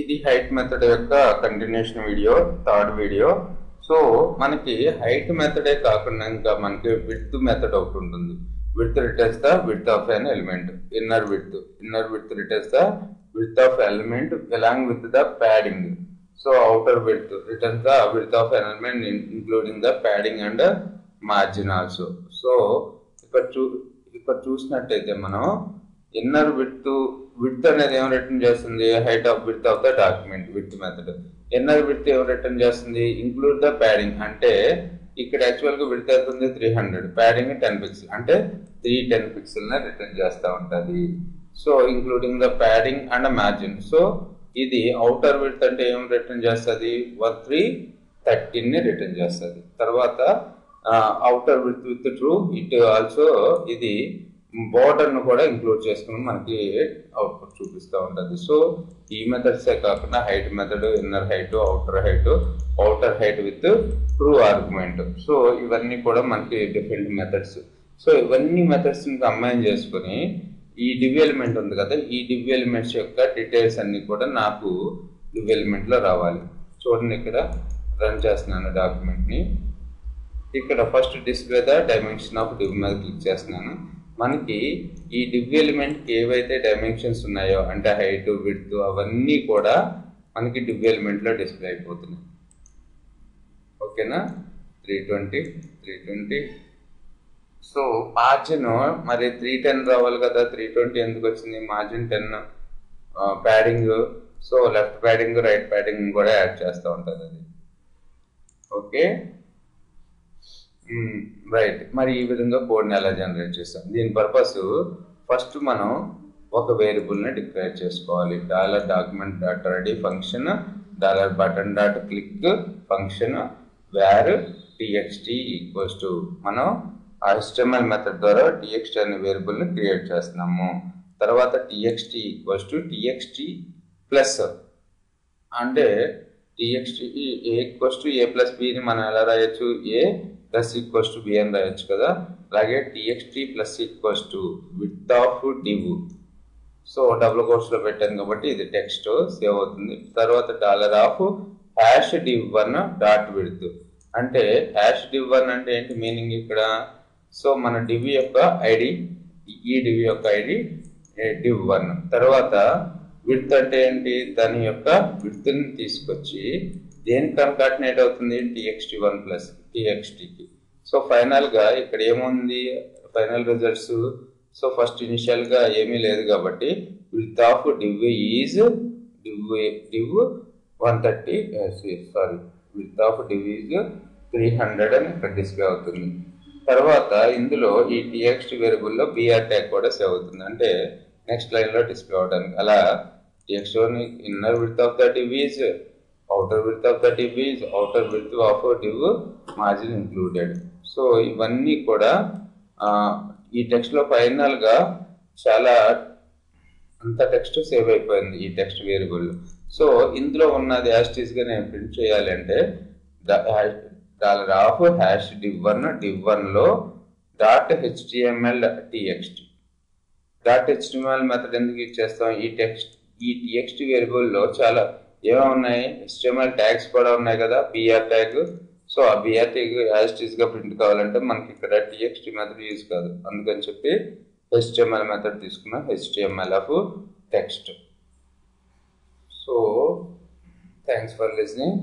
ఇది height method యొక్క continuation video, third video. So మనకి హైట్ మెథడే కాకుండా ఇంకా మనకి విడ్త్ మెథడ్ ఒకటి ఉంటుంది. Width returns the width of an element. Inner width returns the width of element along with the padding. So outer width returns the width of an element including the padding and margin also. So ఇక్కడ చూసినట్టయితే మనం inner width అనేది ఏం return చేస్తుంది? Height of width of the document width method. Inner width ఏం return చేస్తుంది? Include the padding. అంటే ఇక్కడ యాక్చువల్ గా విడ్త్ అవుతుంది 300, ప్యాడింగ్ 10 పిక్సెల్ అంటే 310 పిక్సెల్ రిటర్న్ చేస్తూ ఉంటుంది. So including the padding and margin. So ఇది అవుటర్ విడ్త్ అంటే ఏం రిటర్న్ చేస్తుంది? 1313 ని రిటర్న్ చేస్తుంది. తర్వాత outer width with true it also ఇది బోర్డర్ ను కూడా ఇంక్లూడ్ చేసుకుని మనకి అవుట్పుట్ చూపిస్తూ ఉంటుంది. సో ఈ మెథడ్సే కాకుండా height method, inner height, outer height with true argument. So ఇవన్నీ కూడా మనకి డిఫరెంట్ మెథడ్స్. సో ఇవన్నీ మెథడ్స్ ని కంబైన్ చేసుకుని ఈ డివ్ ఎలిమెంట్ ఉంది కదా, ఈ డివ్ ఎలిమెంట్స్ యొక్క డీటెయిల్స్ అన్ని కూడా నాకు డివ్ ఎలిమెంట్ లో రావాలి. చూడండి, ఇక్కడ రన్ చేస్తున్నాను డాక్యుమెంట్ ని. ఇక్కడ first display the dimension of div మీద క్లిక్ చేస్తున్నాను. మనకి ఈ డివ్ ఎలిమెంట్ ఏవైతే డైమెన్షన్స్ ఉన్నాయో అంటే హైట్, విడ్త్ అవన్నీ కూడా మనకి డివ్ ఎలిమెంట్ లో డిస్ప్లే అయిపోతున్నాయి. ఓకేనా? 320. సో మార్జిన్ మరి 310 రావాలి కదా, 320 ఎందుకు వచ్చింది? Margin 10, padding. So left padding, right padding కూడా యాడ్ చేస్తూ ఉంటుంది అది. Okay, right. మరి ఈ విధంగా కోడ్ని ఎలా జనరేట్ చేస్తాం? దీని పర్పస్ ఫస్ట్ మనం ఒక వేరియబుల్ని డిక్లేర్ చేసుకోవాలి. $document.ready function, $button.click function, var txt equals to మనం HTML మెథడ్ ద్వారా txt అనే వేరియబుల్ని క్రియేట్ చేస్తున్నాము. తర్వాత txt equals to txt plus అంటే txt a equals to a plus b ని మనం ఎలా రాయొచ్చు? a plus equals to b అని రాయొచ్చు కదా. అలాగే txt plus equals to width of div. So double quotes లో పెట్టాను కాబట్టి ఇది టెక్స్ట్ సేవ్ అవుతుంది. తర్వాత $div1 డాట్ విడ్త్ అంటే $div1 అంటే ఏంటి మీనింగ్ ఇక్కడ? సో మన డివ్ యొక్క ఐడి, ఈ డివ్ యొక్క ఐడి div1. తర్వాత విడ్త్ అంటే ఏంటి? దాని యొక్క విడ్త్ ని తీసుకొచ్చి దేనికి కన్కాటినేట్ అవుతుంది? txt1 plus txtకి. సో ఫైనల్ గా ఇక్కడ ఏముంది? Final results. So first initial గా ఏమీ లేదు కాబట్టి width of div is div 130 width of div is 300 అని ఇక్కడ డిస్ప్లే అవుతుంది. తర్వాత ఇందులో ఈ txt వేరియబుల్ లో br ట్యాగ్ కూడా సేవ్ అవుతుంది, అంటే నెక్స్ట్ లైన్ లో డిస్ప్లే అవడానికి. అలా txt1 inner width of the div is, outer width of the div is, outer width of div margin included. So ఇవన్నీ కూడా ఈ టెక్స్ట్ లో ఫైనల్ గా చాలా అంత టెక్స్ట్ సేవ్ అయిపోయింది ఈ టెక్స్ట్ వేరియబుల్. సో ఇందులో ఉన్నది యాస్టీస్ గా నేను ప్రింట్ చేయాలి అంటే $div1 లో .html.txt. .html మెథడ్ ఎందుకు ఇచ్చేస్తాం? ఈ txt వేరియబుల్ లో చాలా ఏమో ఉన్నాయి, HTML ట్యాగ్స్ కూడా ఉన్నాయి కదా, br ట్యాగ్. సో ఆ br ట్యాగ్ యాస్టీస్ గా ప్రింట్ కావాలంటే మనకి ఇక్కడ txt మెథడ్ యూజ్ కాదు, అందుకని చెప్పి HTML మెథడ్ తీసుకున్నాం, HTML of text. So thanks for listening.